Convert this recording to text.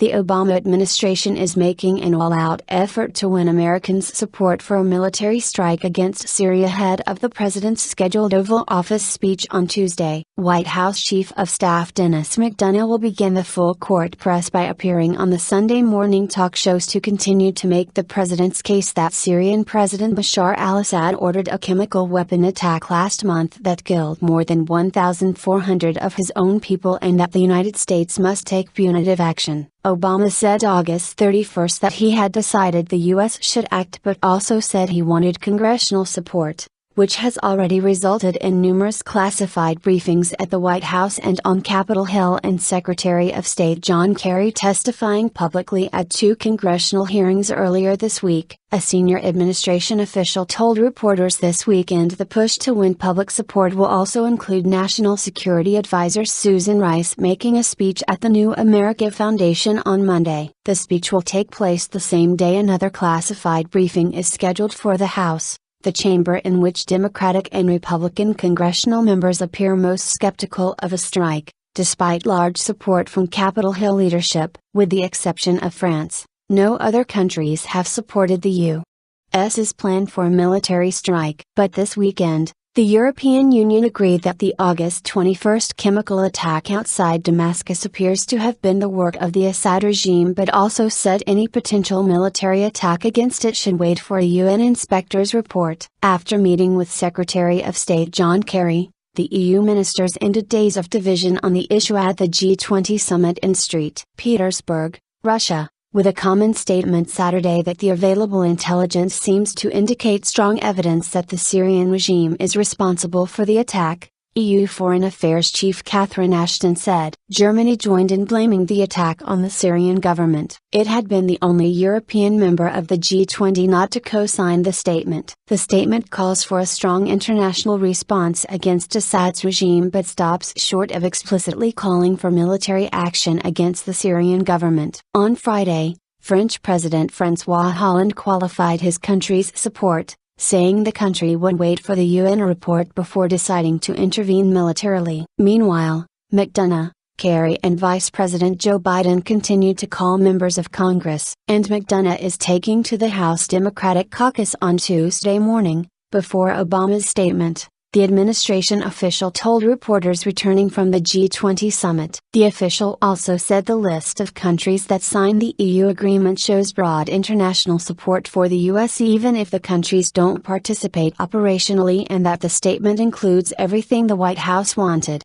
The Obama administration is making an all-out effort to win Americans' support for a military strike against Syria ahead of the president's scheduled Oval Office speech on Tuesday. White House Chief of Staff Denis McDonough will begin the full-court press by appearing on the Sunday morning talk shows to continue to make the president's case that Syrian President Bashar al-Assad ordered a chemical weapon attack last month that killed more than 1,400 of his own people and that the United States must take punitive action. Obama said August 31 that he had decided the U.S. should act, but also said he wanted congressional support, which has already resulted in numerous classified briefings at the White House and on Capitol Hill, and Secretary of State John Kerry testifying publicly at 2 congressional hearings earlier this week. A senior administration official told reporters this weekend the push to win public support will also include National Security Advisor Susan Rice making a speech at the New America Foundation on Monday. The speech will take place the same day another classified briefing is scheduled for the House, the chamber in which Democratic and Republican congressional members appear most skeptical of a strike, despite large support from Capitol Hill leadership. With the exception of France, no other countries have supported the U.S.'s plan for a military strike. But this weekend, the European Union agreed that the August 21 chemical attack outside Damascus appears to have been the work of the Assad regime, but also said any potential military attack against it should wait for a UN inspector's report. After meeting with Secretary of State John Kerry, the EU ministers ended days of division on the issue at the G20 summit in St. Petersburg, Russia, with a common statement Saturday that the available intelligence seems to indicate strong evidence that the Syrian regime is responsible for the attack. EU Foreign Affairs Chief Catherine Ashton said Germany joined in blaming the attack on the Syrian government. It had been the only European member of the G20 not to co-sign the statement. The statement calls for a strong international response against Assad's regime but stops short of explicitly calling for military action against the Syrian government. On Friday, French President François Hollande qualified his country's support, saying the country would wait for the UN report before deciding to intervene militarily. Meanwhile, McDonough, Kerry and Vice President Joe Biden continued to call members of Congress, and McDonough is taking to the House Democratic caucus on Tuesday morning, before Obama's statement, the administration official told reporters returning from the G20 summit. The official also said the list of countries that signed the EU agreement shows broad international support for the US even if the countries don't participate operationally, and that the statement includes everything the White House wanted.